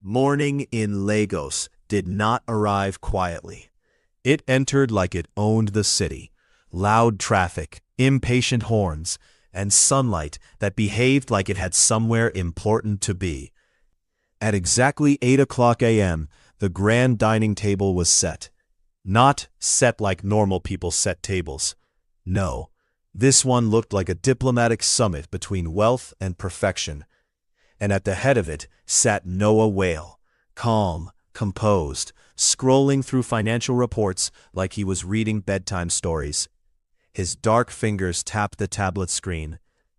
Morning in Lagos did not arrive quietly. It entered like it owned the city. Loud traffic, impatient horns, and sunlight that behaved like it had somewhere important to be. At exactly 8 o'clock a.m., the grand dining table was set. Not set like normal people set tables. No, this one looked like a diplomatic summit between wealth and perfection. And at the head of it sat Noah Whale, calm, composed, scrolling through financial reports like he was reading bedtime stories. His dark fingers tapped the tablet screen.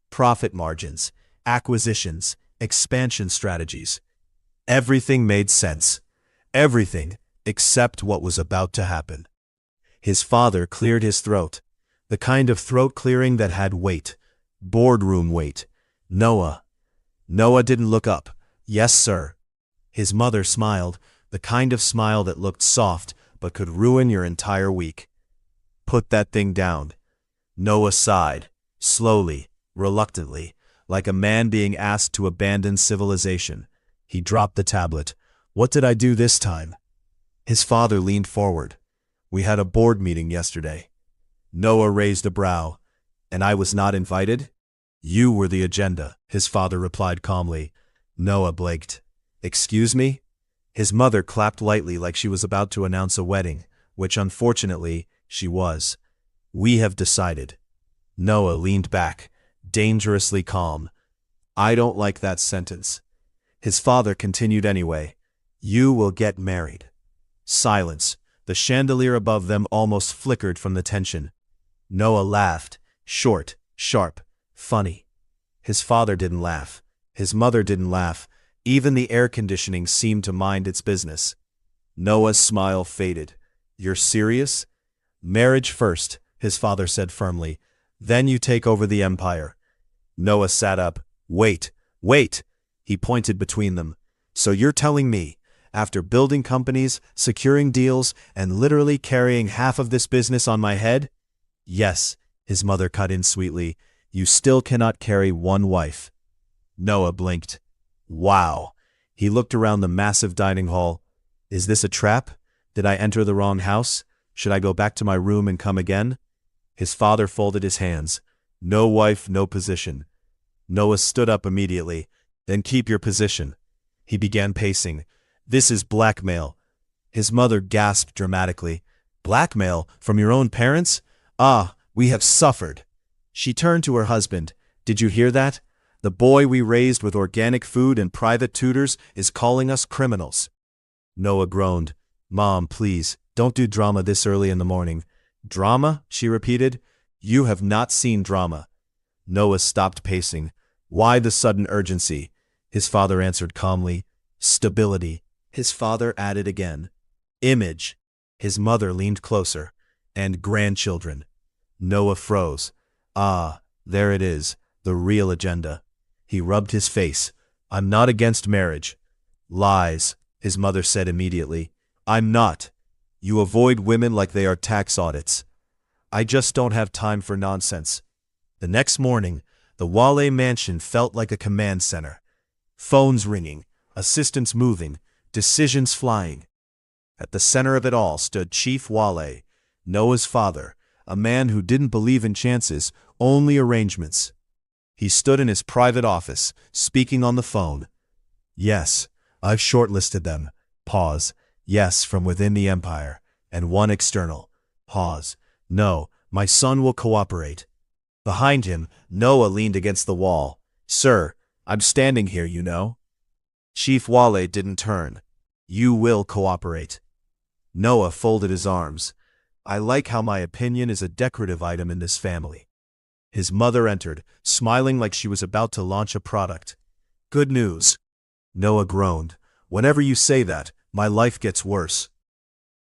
Profit margins, acquisitions, expansion strategies. Everything made sense. Everything except what was about to happen. His father cleared his throat, the kind of throat clearing that had weight, boardroom weight. Noah didn't look up. Yes, sir. His mother smiled, the kind of smile that looked soft but could ruin your entire week. Put that thing down. Noah sighed, slowly, reluctantly, like a man being asked to abandon civilization. He dropped the tablet. What did I do this time? His father leaned forward. We had a board meeting yesterday. Noah raised a brow. And I was not invited? You were the agenda, his father replied calmly. Noah blinked. Excuse me? His mother clapped lightly like she was about to announce a wedding, which unfortunately she was. We have decided. Noah leaned back, dangerously calm. I don't like that sentence. His father continued anyway. You will get married. Silence. The chandelier above them almost flickered from the tension. Noah laughed, short, sharp, funny. His father didn't laugh. His mother didn't laugh. Even the air conditioning seemed to mind its business. Noah's smile faded. You're serious? Marriage first, his father said firmly. Then you take over the empire. Noah sat up. Wait. He pointed between them. So you're telling me, after building companies, securing deals, and literally carrying half of this business on my head? Yes, his mother cut in sweetly. You still cannot carry one wife. Noah blinked. Wow. He looked around the massive dining hall. Is this a trap? Did I enter the wrong house? Should I go back to my room and come again? His father folded his hands. No wife, no position. Noah stood up immediately. Then keep your position. He began pacing. This is blackmail. His mother gasped dramatically. Blackmail? From your own parents? Ah, we have suffered. She turned to her husband. Did you hear that? The boy we raised with organic food and private tutors is calling us criminals. Noah groaned. Mom, please, don't do drama this early in the morning. Drama? She repeated. You have not seen drama. Noah stopped pacing. Why the sudden urgency? His father answered calmly. Stability. His father added again. Image. His mother leaned closer. And grandchildren. Noah froze. Ah, there it is, the real agenda. He rubbed his face. I'm not against marriage. Lies, his mother said immediately. I'm not. You avoid women like they are tax audits. I just don't have time for nonsense. The next morning, the Wale mansion felt like a command center. Phones ringing, assistants moving, decisions flying. At the center of it all stood Chief Wale, Noah's father, a man who didn't believe in chances, only arrangements. He stood in his private office, speaking on the phone. Yes, I've shortlisted them. Pause. Yes, from within the empire. And one external. Pause. No, my son will cooperate. Behind him, Noah leaned against the wall. Sir, I'm standing here, you know. Chief Wale didn't turn. You will cooperate. Noah folded his arms. I like how my opinion is a decorative item in this family. His mother entered, smiling like she was about to launch a product. Good news. Noah groaned. Whenever you say that, my life gets worse.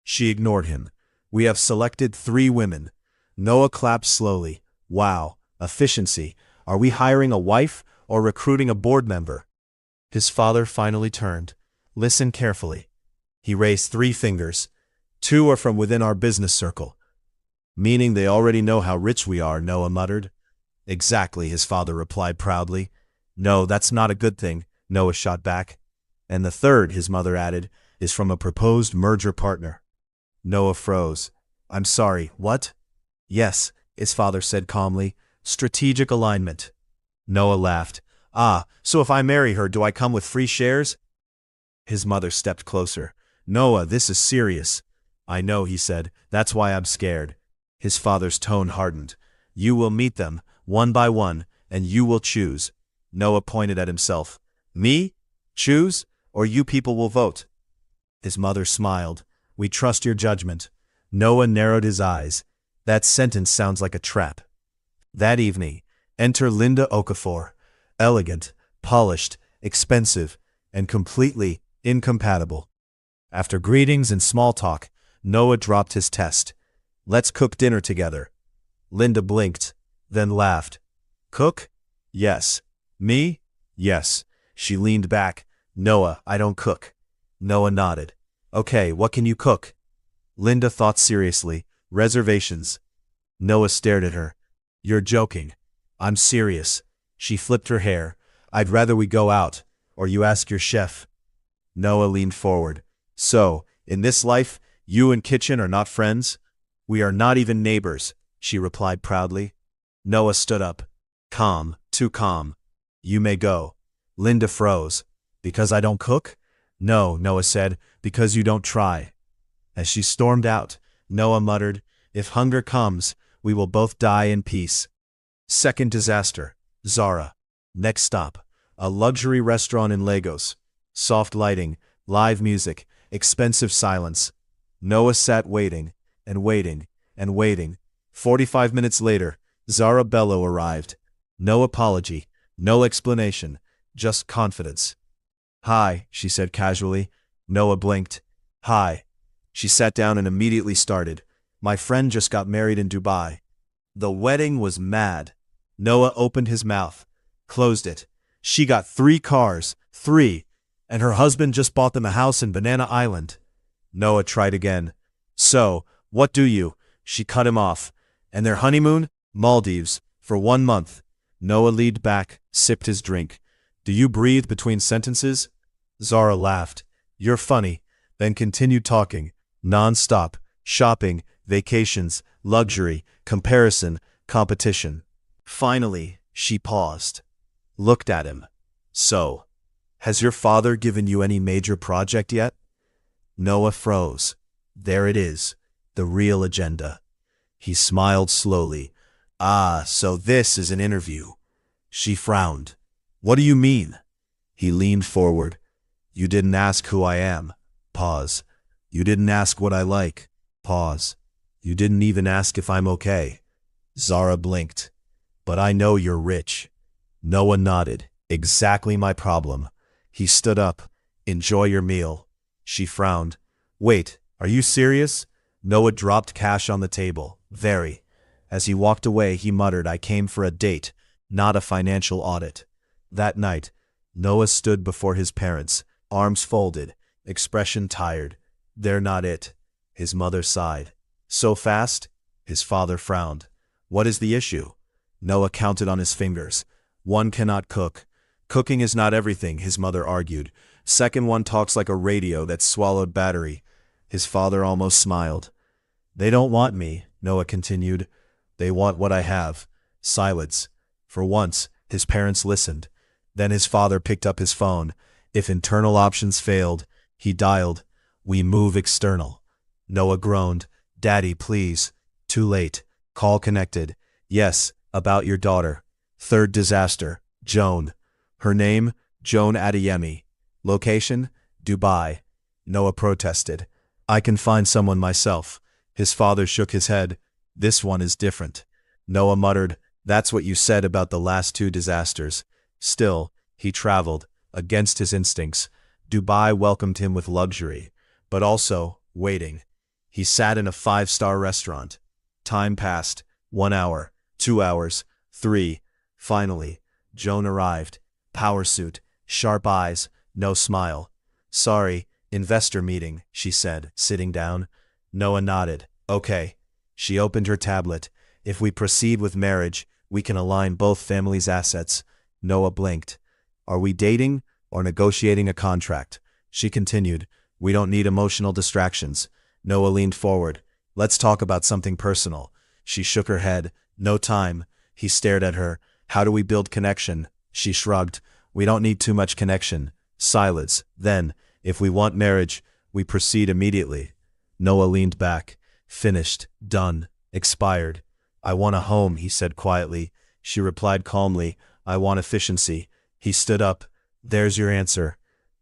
She ignored him. We have selected 3 women. Noah clapped slowly. Wow, efficiency. Are we hiring a wife or recruiting a board member? His father finally turned. Listen carefully. He raised 3 fingers. 2 are from within our business circle. Meaning they already know how rich we are, Noah muttered. Exactly, his father replied proudly. No, that's not a good thing, Noah shot back. And the third, his mother added, is from a proposed merger partner. Noah froze. I'm sorry, what? Yes, his father said calmly. Strategic alignment. Noah laughed. Ah, so if I marry her, do I come with free shares? His mother stepped closer. Noah, this is serious. I know, he said. That's why I'm scared. His father's tone hardened. You will meet them, one by one, and you will choose. Noah pointed at himself. Me? Choose? Or you people will vote? His mother smiled. We trust your judgment. Noah narrowed his eyes. That sentence sounds like a trap. That evening, enter Linda Okafor. Elegant, polished, expensive, and completely incompatible. After greetings and small talk, Noah dropped his test. Let's cook dinner together. Linda blinked, then laughed. Cook? Yes. Me? Yes. She leaned back. Noah, I don't cook. Noah nodded. Okay, what can you cook? Linda thought seriously. Reservations. Noah stared at her. You're joking. I'm serious. She flipped her hair. I'd rather we go out, or you ask your chef. Noah leaned forward. So, in this life, you and Kitchen are not friends? We are not even neighbors, she replied proudly. Noah stood up. Calm, too calm. You may go. Linda froze. Because I don't cook? No, Noah said, because you don't try. As she stormed out, Noah muttered, if hunger comes, we will both die in peace. Second disaster. Zara. Next stop. A luxury restaurant in Lagos. Soft lighting, live music, expensive silence. Noah sat waiting, and waiting, and waiting. 45 minutes later, Zara Bello arrived. No apology, no explanation, just confidence. Hi, she said casually. Noah blinked. Hi. She sat down and immediately started. My friend just got married in Dubai. The wedding was mad. Noah opened his mouth, closed it. She got 3 cars, 3, and her husband just bought them a house in Banana Island. Noah tried again. So, what do you? She cut him off. And their honeymoon? Maldives, for 1 month. Noah leaned back, sipped his drink. Do you breathe between sentences? Zara laughed. You're funny. Then continued talking. Non-stop. Shopping, vacations, luxury, comparison, competition. Finally, she paused. Looked at him. So, has your father given you any major project yet? Noah froze. There it is. The real agenda. He smiled slowly. Ah, so this is an interview. She frowned. What do you mean? He leaned forward. You didn't ask who I am. Pause. You didn't ask what I like. Pause. You didn't even ask if I'm okay. Zara blinked. But I know you're rich. Noah nodded. Exactly my problem. He stood up. Enjoy your meal. She frowned. Wait, are you serious? Noah dropped cash on the table. Very. As he walked away, he muttered, I came for a date, not a financial audit. That night, Noah stood before his parents, arms folded, expression tired. They're not it. His mother sighed. So fast? His father frowned. What is the issue? Noah counted on his fingers. One cannot cook. Cooking is not everything, his mother argued. Second one talks like a radio that's swallowed battery. His father almost smiled. They don't want me, Noah continued. They want what I have. Silence. For once, his parents listened. Then his father picked up his phone. If internal options failed, he dialed. We move external. Noah groaned. Daddy, please. Too late. Call connected. Yes, about your daughter. Third disaster. Joan. Her name? Joan Adeyemi. Location? Dubai. Noah protested. I can find someone myself. His father shook his head. This one is different. Noah muttered, that's what you said about the last 2 disasters. Still, he traveled, against his instincts. Dubai welcomed him with luxury, but also waiting. He sat in a 5-star restaurant. Time passed. 1 hour, 2 hours, 3. Finally, Joan arrived. Power suit, sharp eyes, no smile. Sorry, investor meeting, she said, sitting down. Noah nodded. Okay. She opened her tablet. If we proceed with marriage, we can align both families' assets. Noah blinked. Are we dating or negotiating a contract. She continued, "We don't need emotional distractions." Noah leaned forward. "Let's talk about something personal." She shook her head. "No time." He stared at her. "How do we build connection?" She shrugged. "We don't need too much connection." Silence. Then, "If we want marriage, we proceed immediately." Noah leaned back. "Finished. Done. Expired." "I want a home," he said quietly. She replied calmly, "I want efficiency." He stood up. "There's your answer."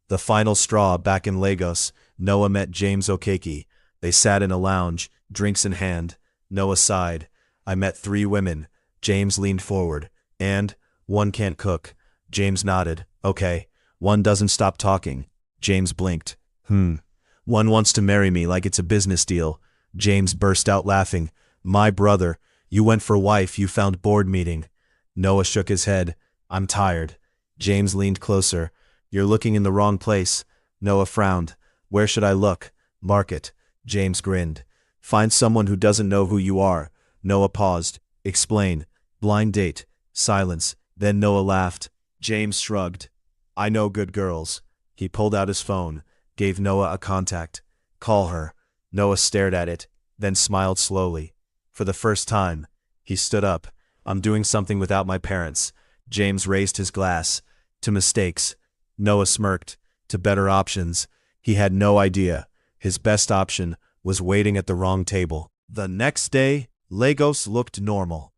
The final straw. Back in Lagos, Noah met James Okeke. They sat in a lounge, drinks in hand. Noah sighed. "I met 3 women." James leaned forward. "And? One can't cook." James nodded. "Okay. One doesn't stop talking." James blinked. One wants to marry me like it's a business deal." James burst out laughing. "My brother, you went for wife, you found board meeting." Noah shook his head. "I'm tired." James leaned closer. "You're looking in the wrong place." Noah frowned. "Where should I look?" "Market." James grinned. "Find someone who doesn't know who you are." Noah paused. "Explain." "Blind date." Silence. Then Noah laughed. James shrugged. "I know good girls." He pulled out his phone, gave Noah a contact. "Call her." Noah stared at it, then smiled slowly. For the first time, he stood up. "I'm doing something without my parents." James raised his glass. "To mistakes." Noah smirked. "To better options." He had no idea. His best option was waiting at the wrong table. The next day, Lagos looked normal.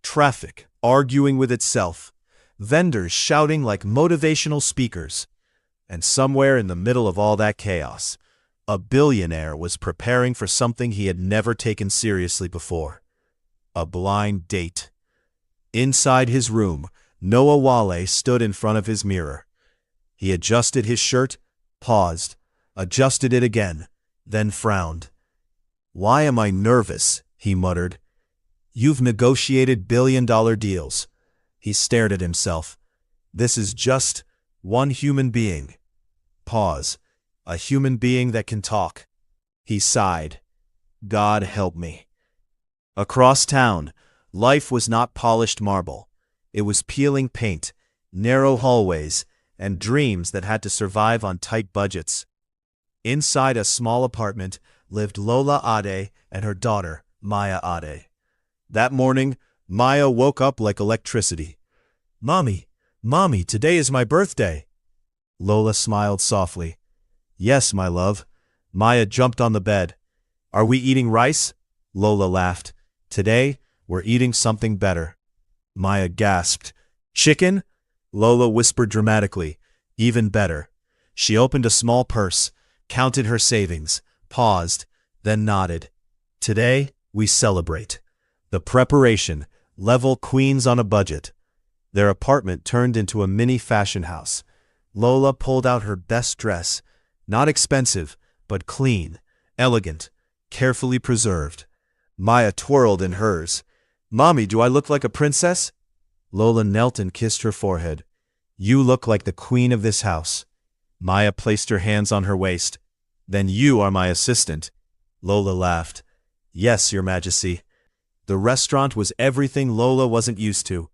Traffic arguing with itself. Vendors shouting like motivational speakers. And somewhere in the middle of all that chaos, a billionaire was preparing for something he had never taken seriously before. A blind date. Inside his room, Noah Wale stood in front of his mirror. He adjusted his shirt, paused, adjusted it again, then frowned. "Why am I nervous?" he muttered. "You've negotiated billion-dollar deals." He stared at himself. "This is just one human being." Pause. "A human being that can talk." He sighed. "God help me." Across town, life was not polished marble. It was peeling paint, narrow hallways, and dreams that had to survive on tight budgets. Inside a small apartment lived Lola Ade and her daughter, Maya Ade. That morning, Maya woke up like electricity. Mommy, today is my birthday." Lola smiled softly. "Yes, my love." Maya jumped on the bed. "Are we eating rice?" Lola laughed. "Today, we're eating something better." Maya gasped. "Chicken?" Lola whispered dramatically. "Even better." She opened a small purse, counted her savings, paused, then nodded. "Today, we celebrate." The preparation, level queens on a budget. Their apartment turned into a mini fashion house. Lola pulled out her best dress. Not expensive, but clean, elegant, carefully preserved. Maya twirled in hers. "Mommy, do I look like a princess?" Lola knelt and kissed her forehead. "You look like the queen of this house." Maya placed her hands on her waist. "Then you are my assistant." Lola laughed. "Yes, Your Majesty." The restaurant was everything Lola wasn't used to.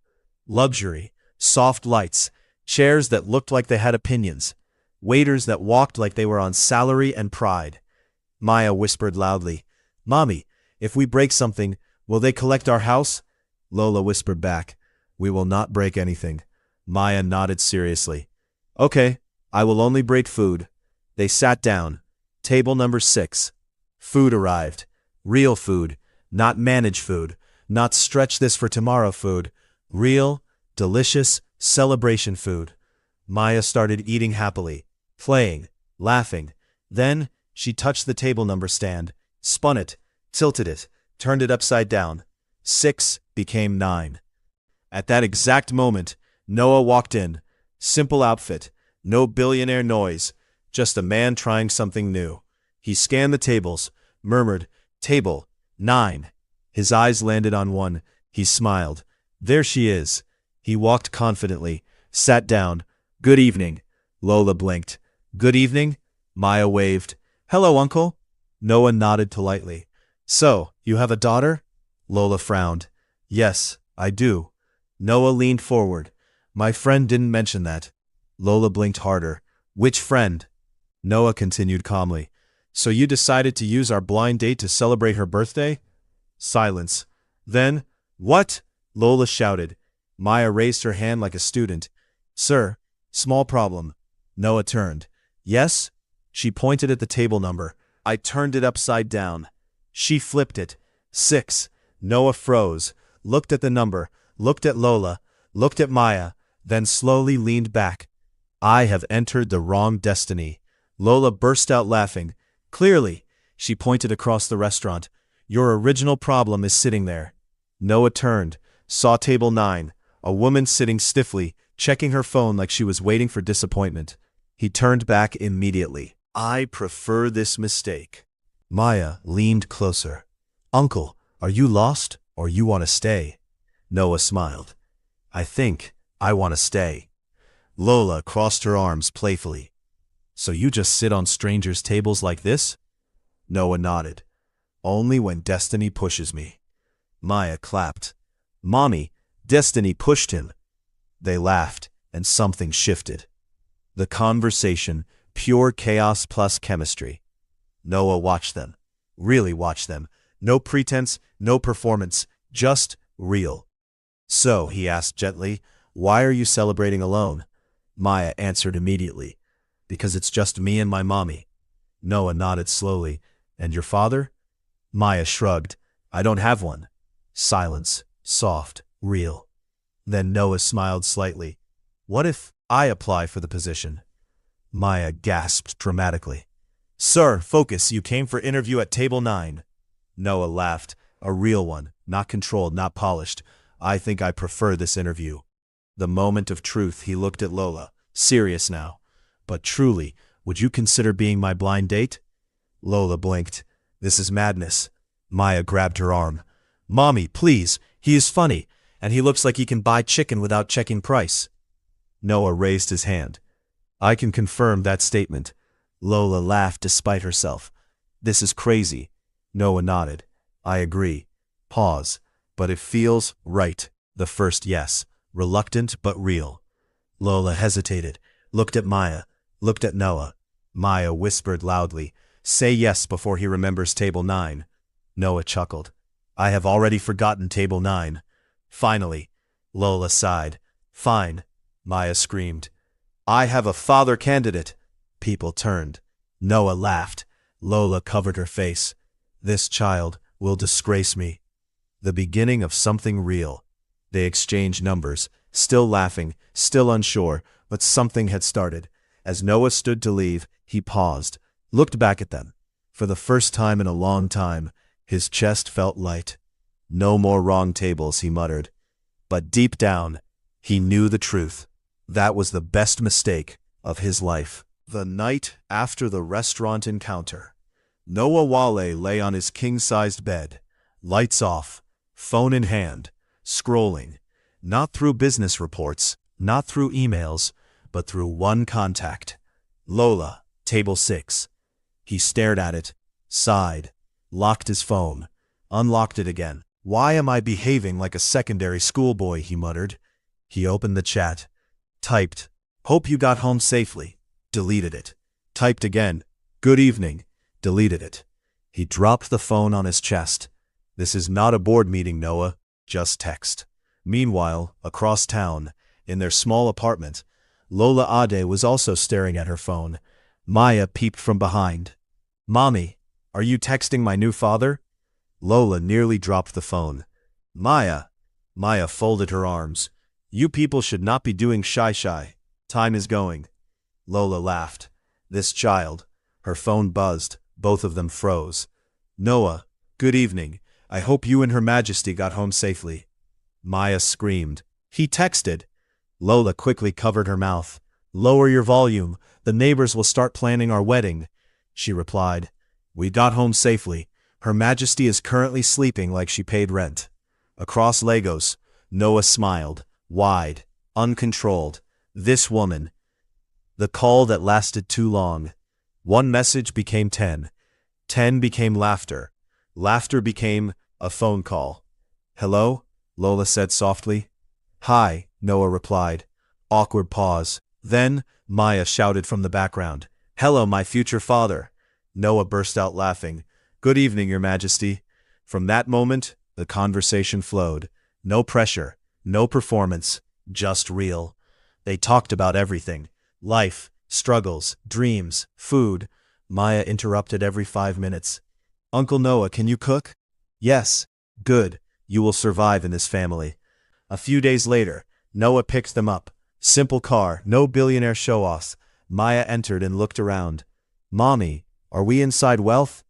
Luxury, soft lights, chairs that looked like they had opinions, waiters that walked like they were on salary and pride. Maya whispered loudly, "Mommy, if we break something, will they collect our house?" Lola whispered back, "We will not break anything." Maya nodded seriously. "Okay, I will only break food." They sat down. Table number 6. Food arrived. Real food, not managed food, not stretch this for tomorrow food. Real, delicious, celebration food. Maya started eating happily, playing, laughing. Then she touched the table number stand, spun it, tilted it, turned it upside down. 6 became 9. At that exact moment, Noah walked in. Simple outfit, no billionaire noise, just a man trying something new. He scanned the tables, murmured, "Table 9. His eyes landed on one. He smiled. "There she is." He walked confidently, sat down. "Good evening." Lola blinked. "Good evening." Maya waved. "Hello, uncle." Noah nodded politely. "So, you have a daughter?" Lola frowned. "Yes, I do." Noah leaned forward. "My friend didn't mention that." Lola blinked harder. Which friend? Noah continued calmly. So you decided to use our blind date to celebrate her birthday? Silence. Then, what? Lola shouted. Maya raised her hand like a student. Sir, small problem. Noah turned. Yes? She pointed at the table number. I turned it upside down. She flipped it. 6. Noah froze, looked at the number, looked at Lola, looked at Maya, then slowly leaned back. I have entered the wrong destiny. Lola burst out laughing. Clearly, she pointed across the restaurant. Your original problem is sitting there. Noah turned, saw table 9, a woman sitting stiffly, checking her phone like she was waiting for disappointment. He turned back immediately. I prefer this mistake. Maya leaned closer. Uncle, are you lost or you want to stay? Noah smiled. I think I want to stay. Lola crossed her arms playfully. So you just sit on strangers' tables like this? Noah nodded. Only when destiny pushes me. Maya clapped. Mommy, destiny pushed him. They laughed, and something shifted. The conversation, pure chaos plus chemistry. Noah watched them. Really watched them. No pretense, no performance, just real. So, he asked gently, why are you celebrating alone? Maya answered immediately. Because it's just me and my mommy. Noah nodded slowly. And your father? Maya shrugged. I don't have one. Silence. Soft. Real. Then Noah smiled slightly. What if I apply for the position? Maya gasped dramatically. Sir, focus. You came for interview at table 9. Noah laughed. A real one. Not controlled, not polished. I think I prefer this interview. The moment of truth, he looked at Lola. Serious now. But truly, would you consider being my blind date? Lola blinked. This is madness. Maya grabbed her arm. Mommy, please. He is funny, and he looks like he can buy chicken without checking price. Noah raised his hand. I can confirm that statement. Lola laughed despite herself. This is crazy. Noah nodded. I agree. Pause. But it feels right. The first yes. Reluctant but real. Lola hesitated, looked at Maya, looked at Noah. Maya whispered loudly, say yes before he remembers table 9. Noah chuckled. I have already forgotten table 9. Finally. Lola sighed. Fine. Maya screamed. I have a father candidate. People turned. Noah laughed. Lola covered her face. This child will disgrace me. The beginning of something real. They exchanged numbers, still laughing, still unsure, but something had started. As Noah stood to leave, he paused, looked back at them. For the first time in a long time, his chest felt light. No more wrong tables, he muttered. But deep down, he knew the truth. That was the best mistake of his life. The night after the restaurant encounter. Noah Wale lay on his king-sized bed, lights off, phone in hand, scrolling, not through business reports, not through emails, but through one contact. Lola, table 6. He stared at it, sighed, locked his phone, unlocked it again. Why am I behaving like a secondary schoolboy, he muttered. He opened the chat, typed, hope you got home safely, deleted it, typed again, good evening, deleted it. He dropped the phone on his chest. This is not a board meeting, Noah, just text. Meanwhile, across town, in their small apartment, Lola Ade was also staring at her phone. Maya peeped from behind. Mommy, are you texting my new father? Lola nearly dropped the phone. Maya. Maya folded her arms. You people should not be doing shy. Time is going. Lola laughed. This child. Her phone buzzed. Both of them froze. Noah, good evening. I hope you and Her Majesty got home safely. Maya screamed. He texted. Lola quickly covered her mouth. Lower your volume. The neighbors will start planning our wedding. She replied. We got home safely. Her Majesty is currently sleeping like she paid rent. Across Lagos, Noah smiled. Wide. Uncontrolled. This woman. The call that lasted too long. One message became 10. 10 became laughter. Laughter became a phone call. Hello? Lola said softly. Hi, Noah replied. Awkward pause. Then, Maya shouted from the background, "Hello, my future father." Noah burst out laughing. "Good evening, Your Majesty." From that moment, the conversation flowed. No pressure, no performance, just real. They talked about everything: life, struggles, dreams, food. Maya interrupted every 5 minutes. "Uncle Noah, can you cook?" "Yes." "Good. You will survive in this family." A few days later, Noah picked them up. Simple car, no billionaire show-offs. Maya entered and looked around. "Mommy, are we inside wealth?"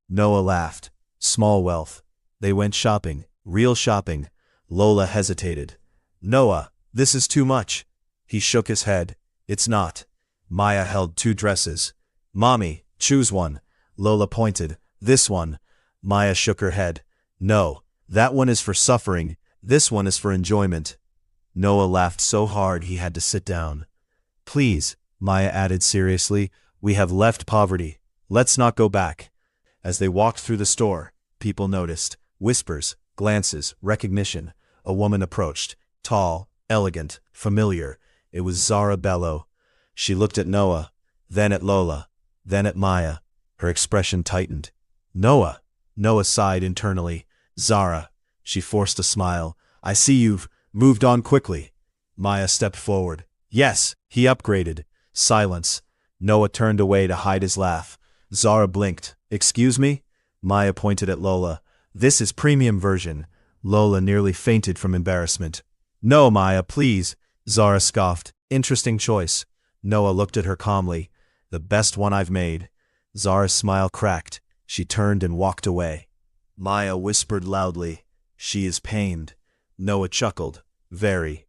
Noah laughed. "Small wealth." They went shopping, real shopping. Lola hesitated. "Noah, this is too much." He shook his head. "It's not." Maya held 2 dresses. "Mommy, choose one." Lola pointed. "This one." Maya shook her head. "No, that one is for suffering. This one is for enjoyment." Noah laughed so hard he had to sit down. "Please," Maya added seriously, "we have left poverty. Let's not go back." As they walked through the store, people noticed. Whispers, glances, recognition. A woman approached. Tall, elegant, familiar. It was Zara Bello. She looked at Noah, then at Lola, then at Maya. Her expression tightened. "Noah." Noah sighed internally. "Zara." She forced a smile. "I see you've moved on quickly." Maya stepped forward. "Yes." He upgraded. Silence. Noah turned away to hide his laugh. Zara blinked. "Excuse me?" Maya pointed at Lola. "This is premium version." Lola nearly fainted from embarrassment. "No, Maya, please." Zara scoffed. "Interesting choice." Noah looked at her calmly. "The best one I've made." Zara's smile cracked. She turned and walked away. Maya whispered loudly, "She is pained." Noah chuckled. "Very."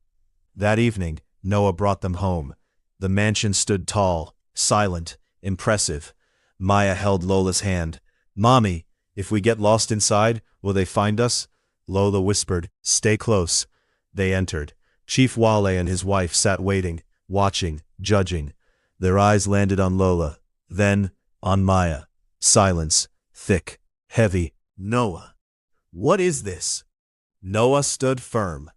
That evening, Noah brought them home. The mansion stood tall, silent, impressive. Maya held Lola's hand. "Mommy, if we get lost inside, will they find us?" Lola whispered, "Stay close." They entered. Chief Wale and his wife sat waiting, watching, judging. Their eyes landed on Lola, then on Maya. Silence, thick, heavy. "Noah, what is this?" Noah stood firm.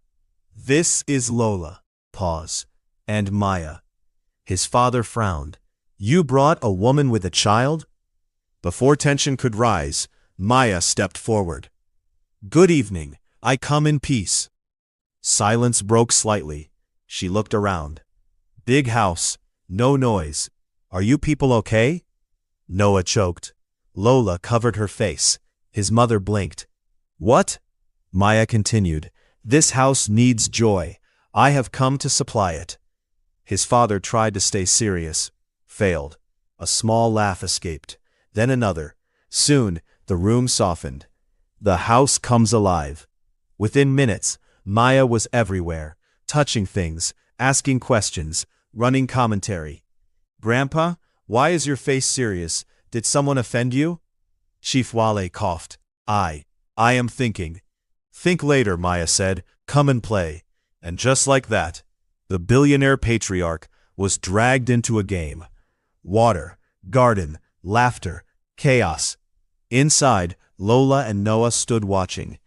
"This is Lola." Pause. "And Maya." His father frowned. "You brought a woman with a child?" Before tension could rise, Maya stepped forward. "Good evening. I come in peace." Silence broke slightly. She looked around. "Big house. No noise. Are you people okay?" Noah choked. Lola covered her face. His mother blinked. "What?" Maya continued. "This house needs joy. I have come to supply it." His father tried to stay serious. Failed. A small laugh escaped. Then another. Soon, the room softened. The house comes alive. Within minutes, Maya was everywhere, touching things, asking questions, running commentary. "Grandpa, why is your face serious? Did someone offend you?" Chief Wale coughed. I am thinking." "Think later," Maya said. "Come and play." And just like that, the billionaire patriarch was dragged into a game. Water, garden, laughter, chaos. Inside, Lola and Noah stood watching.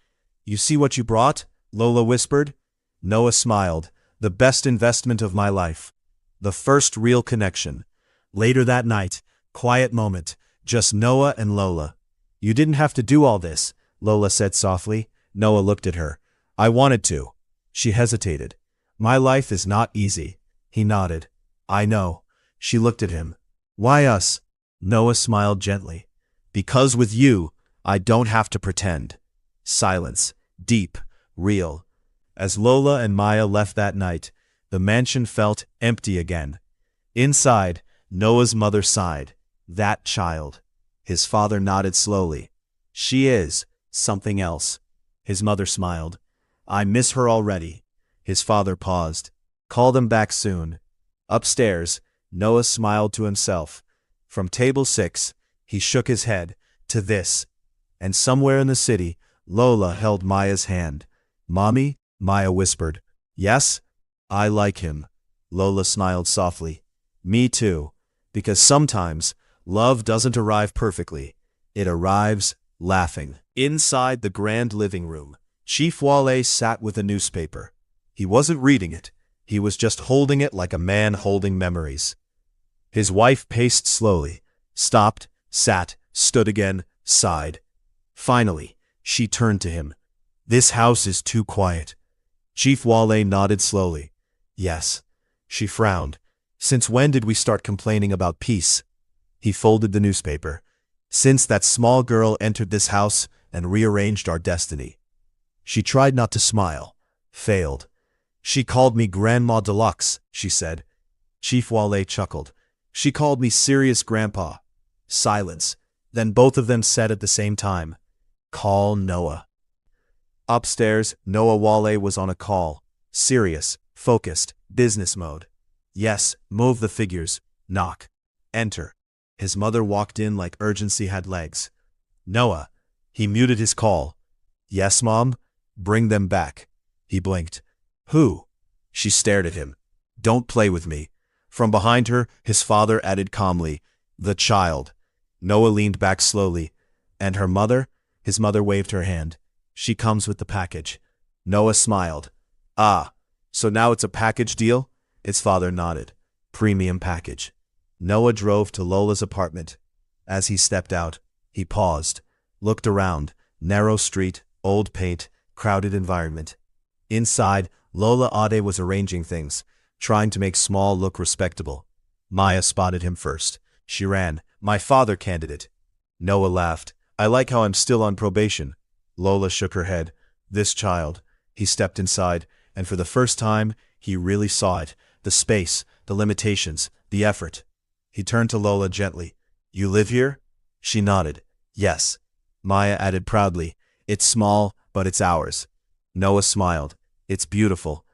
"You see what you brought?" Lola whispered. Noah smiled. "The best investment of my life." The first real connection. Later that night, quiet moment, just Noah and Lola. "You didn't have to do all this," Lola said softly. Noah looked at her. "I wanted to." She hesitated. "My life is not easy." He nodded. "I know." She looked at him. "Why us?" Noah smiled gently. "Because with you, I don't have to pretend." Silence. Deep. Real. As Lola and Maya left that night, the mansion felt empty again. Inside, Noah's mother sighed. That child. His father nodded slowly. "She is something else." His mother smiled. "I miss her already." His father paused. "Call them back soon." Upstairs, Noah smiled to himself. From table 6, he shook his head. To this. And somewhere in the city, Lola held Maya's hand. "Mommy?" Maya whispered. "Yes?" "I like him." Lola smiled softly. "Me too. Because sometimes, love doesn't arrive perfectly. It arrives laughing." Inside the grand living room, Chief Wale sat with a newspaper. He wasn't reading it. He was just holding it like a man holding memories. His wife paced slowly, stopped, sat, stood again, sighed. Finally, she turned to him. "This house is too quiet." Chief Wale nodded slowly. "Yes." She frowned. "Since when did we start complaining about peace?" He folded the newspaper. "Since that small girl entered this house and rearranged our destiny." She tried not to smile. Failed. "She called me Grandma Deluxe," she said. Chief Wale chuckled. "She called me Serious Grandpa." Silence. Then both of them said at the same time, "Call Noah." Upstairs, Noah Wale was on a call. Serious, focused, business mode. "Yes, move the figures. Knock. Enter." His mother walked in like urgency had legs. "Noah." He muted his call. "Yes, Mom?" "Bring them back." He blinked. "Who?" She stared at him. "Don't play with me." From behind her, his father added calmly, "The child." Noah leaned back slowly. "And her mother?" His mother waved her hand. "She comes with the package." Noah smiled. "Ah, so now it's a package deal?" His father nodded. "Premium package." Noah drove to Lola's apartment. As he stepped out, he paused, looked around. Narrow street, old paint, crowded environment. Inside, Lola Ade was arranging things, trying to make small look respectable. Maya spotted him first. She ran. "My father candidate." Noah laughed. "I like how I'm still on probation." Lola shook her head. "This child." He stepped inside, and for the first time, he really saw it. The space, the limitations, the effort. He turned to Lola gently. "You live here?" She nodded. "Yes." Maya added proudly, "It's small, but it's ours." Noah smiled. "It's beautiful."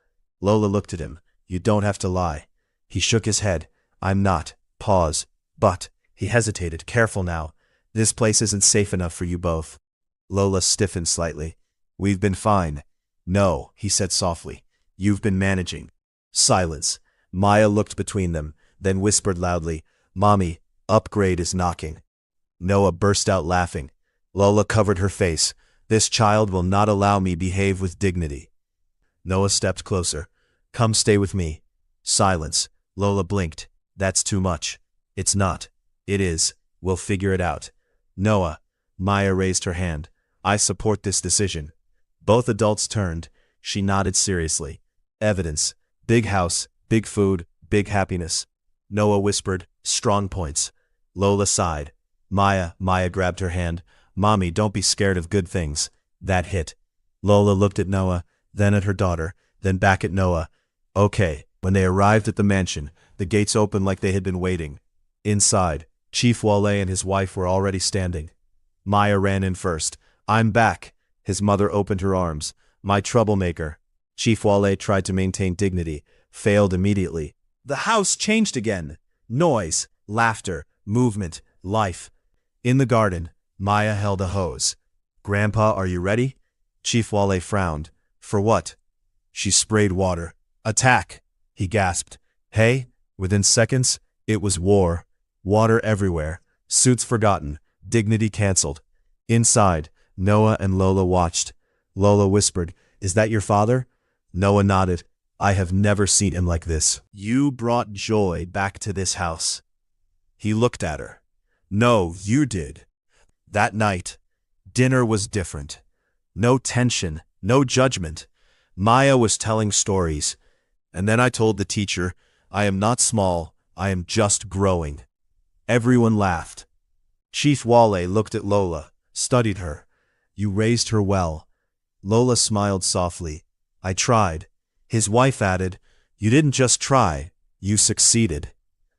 Lola looked at him. "You don't have to lie." He shook his head. "I'm not." Pause. "But," he hesitated, "careful now. This place isn't safe enough for you both." Lola stiffened slightly. "We've been fine." "No," he said softly. "You've been managing." Silence. Maya looked between them, then whispered loudly, "Mommy, upgrade is knocking." Noah burst out laughing. Lola covered her face. "This child will not allow me behave with dignity." Noah stepped closer. "Come stay with me." Silence. Lola blinked. "That's too much." "It's not." "It is. We'll figure it out." "Noah." Maya raised her hand. "I support this decision." Both adults turned. She nodded seriously. "Evidence. Big house, big food, big happiness." Noah whispered, "Strong points." Lola sighed. Maya grabbed her hand. "Mommy, don't be scared of good things." That hit. Lola looked at Noah, then at her daughter, then back at Noah. "Okay." When they arrived at the mansion, the gates opened like they had been waiting. Inside, Chief Wale and his wife were already standing. Maya ran in first. "I'm back." His mother opened her arms. "My troublemaker." Chief Wale tried to maintain dignity, failed immediately. The house changed again. Noise, laughter, movement, life. In the garden, Maya held a hose. "Grandpa, are you ready?" Chief Wale frowned. "For what?" She sprayed water. "Attack!" He gasped. "Hey!" Within seconds, it was war. Water everywhere. Suits forgotten. Dignity cancelled. Inside, Noah and Lola watched. Lola whispered, "Is that your father?" Noah nodded. "I have never seen him like this." "You brought joy back to this house." He looked at her. "No, you did." That night, dinner was different. No tension, no judgment. Maya was telling stories. And then I told the teacher, "I am not small, I am just growing." Everyone laughed. Chief Wale looked at Lola, studied her. "You raised her well." Lola smiled softly. "I tried." His wife added, "You didn't just try, you succeeded."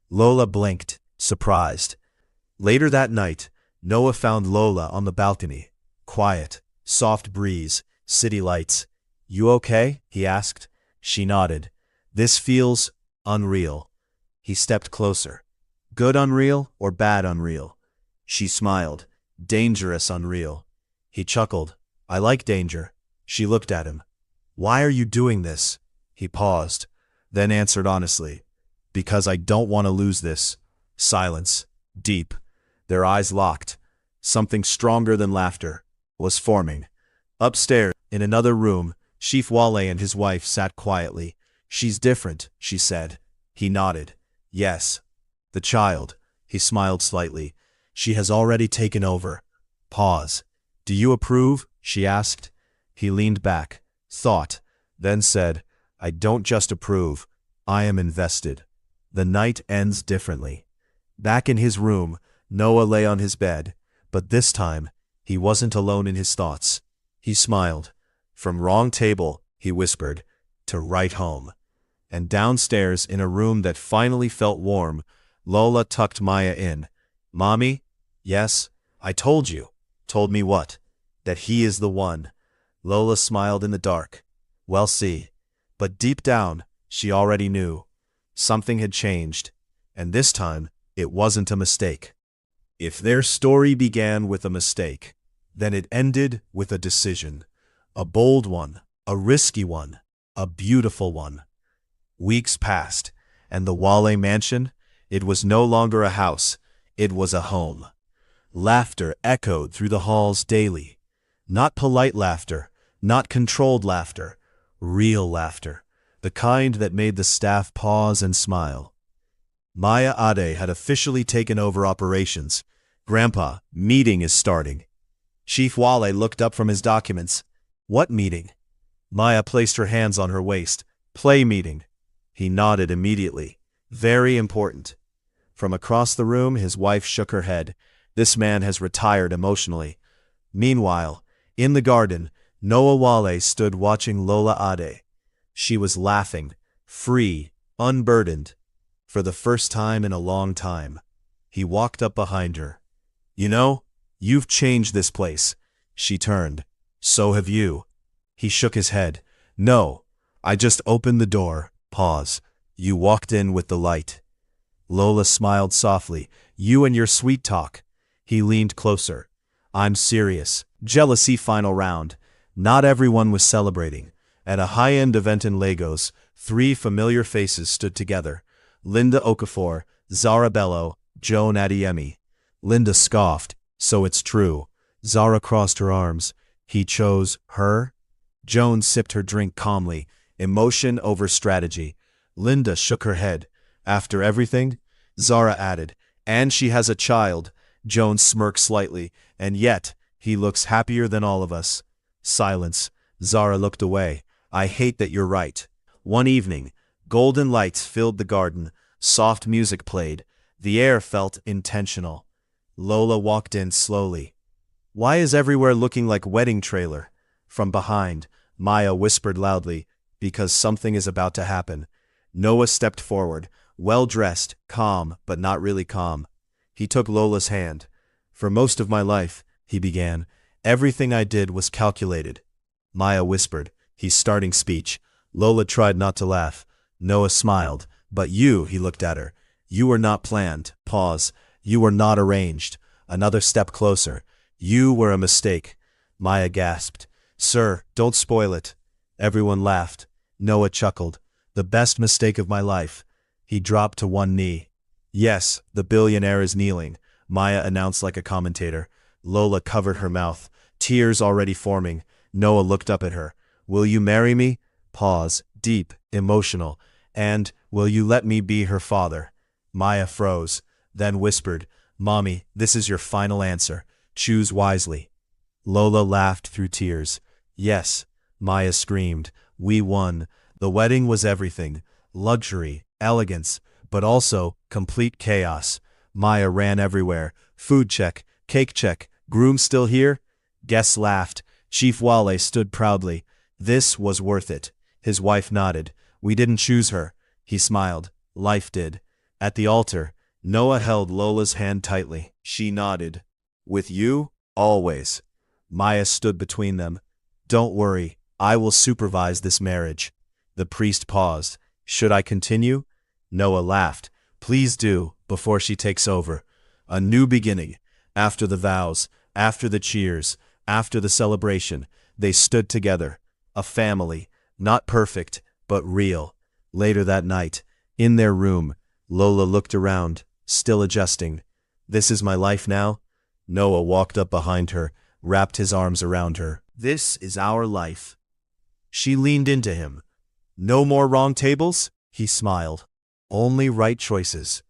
Lola blinked, surprised. Later that night, Noah found Lola on the balcony. Quiet, soft breeze, city lights. "You okay?" he asked. She nodded. "This feels unreal." He stepped closer. "Good unreal or bad unreal?" She smiled. "Dangerous unreal." He chuckled. "I like danger." She looked at him. "Why are you doing this?" He paused, then answered honestly, "Because I don't want to lose this." Silence. Deep. Their eyes locked. Something stronger than laughter was forming. Upstairs, in another room, Chief Wale and his wife sat quietly. She's different, she said. He nodded. Yes. The child. He smiled slightly. She has already taken over. Pause. Do you approve? She asked. He leaned back, thought, then said, I don't just approve. I am invested. The night ends differently. Back in his room, Noah lay on his bed, but this time, he wasn't alone in his thoughts. He smiled. From wrong table, he whispered, to right home. And downstairs, in a room that finally felt warm, Lola tucked Maya in. Mommy? Yes? I told you. Told me what? That he is the one. Lola smiled in the dark. Well, see. But deep down, she already knew. Something had changed. And this time, it wasn't a mistake. If their story began with a mistake, then it ended with a decision. A bold one, a risky one, a beautiful one. Weeks passed, and the Wale mansion, it was no longer a house, it was a home. Laughter echoed through the halls daily. Not polite laughter, not controlled laughter, real laughter, the kind that made the staff pause and smile. Maya Ade had officially taken over operations. Grandpa, meeting is starting. Chief Wale looked up from his documents. What meeting? Maya placed her hands on her waist. Play meeting. He nodded immediately. Very important. From across the room, his wife shook her head. This man has retired emotionally. Meanwhile, in the garden, Noah Wale stood watching Lola Ade. She was laughing, free, unburdened. For the first time in a long time. He walked up behind her. You know, you've changed this place. She turned. So have you. He shook his head. No, I just opened the door. Pause. You walked in with the light. Lola smiled softly. You and your sweet talk. He leaned closer. I'm serious. Jealousy final round. Not everyone was celebrating. At a high-end event in Lagos, 3 familiar faces stood together. Linda Okafor, Zara Bello, Joan Adeyemi. Linda scoffed. So it's true. Zara crossed her arms. He chose her? Joan sipped her drink calmly. Emotion over strategy. Linda shook her head. After everything? Zara added. And she has a child. Joan smirked slightly. And yet, he looks happier than all of us. Silence. Zara looked away. I hate that you're right. One evening, golden lights filled the garden. Soft music played. The air felt intentional. Lola walked in slowly. Why is everywhere looking like wedding trailer? From behind, Maya whispered loudly, because something is about to happen. Noah stepped forward, well-dressed, calm, but not really calm. He took Lola's hand. For most of my life, he began, everything I did was calculated. Maya whispered, he's starting speech. Lola tried not to laugh. Noah smiled. But you, he looked at her. You were not planned. Pause. You were not arranged. Another step closer. You were a mistake. Maya gasped. Sir, don't spoil it. Everyone laughed. Noah chuckled. The best mistake of my life. He dropped to one knee. Yes, the billionaire is kneeling, Maya announced like a commentator. Lola covered her mouth, tears already forming. Noah looked up at her. Will you marry me? Pause, deep, emotional. And, will you let me be her father? Maya froze, then whispered, Mommy, this is your final answer. Choose wisely. Lola laughed through tears. Yes, Maya screamed. We won. The wedding was everything. Luxury, elegance, but also complete chaos. Maya ran everywhere. Food check, cake check, groom still here? Guests laughed. Chief Wale stood proudly. This was worth it. His wife nodded. We didn't choose her. He smiled. Life did. At the altar, Noah held Lola's hand tightly. She nodded. With you? Always. Maya stood between them. Don't worry. I will supervise this marriage. The priest paused. Should I continue? Noah laughed. Please do, before she takes over. A new beginning. After the vows, after the cheers, after the celebration, they stood together. A family. Not perfect, but real. Later that night, in their room, Lola looked around, still adjusting. This is my life now? Noah walked up behind her, wrapped his arms around her. This is our life. She leaned into him. No more wrong tables? He smiled. Only right choices.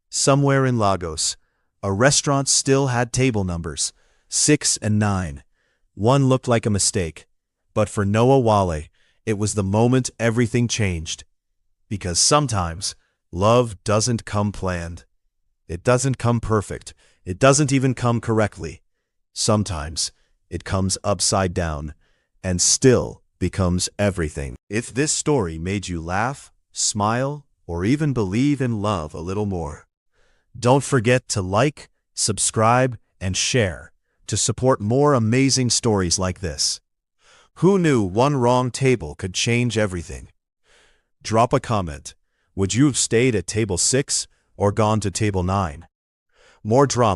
Somewhere in Lagos, a restaurant still had table numbers, 6 and 9. One looked like a mistake, but for Noah Wale, it was the moment everything changed. Because sometimes, love doesn't come planned. It doesn't come perfect. It doesn't even come correctly. Sometimes, it comes upside down, and still becomes everything. If this story made you laugh, smile, or even believe in love a little more, don't forget to like, subscribe, and share to support more amazing stories like this. Who knew one wrong table could change everything? Drop a comment. Would you have stayed at table 6 or gone to table 9? More drama.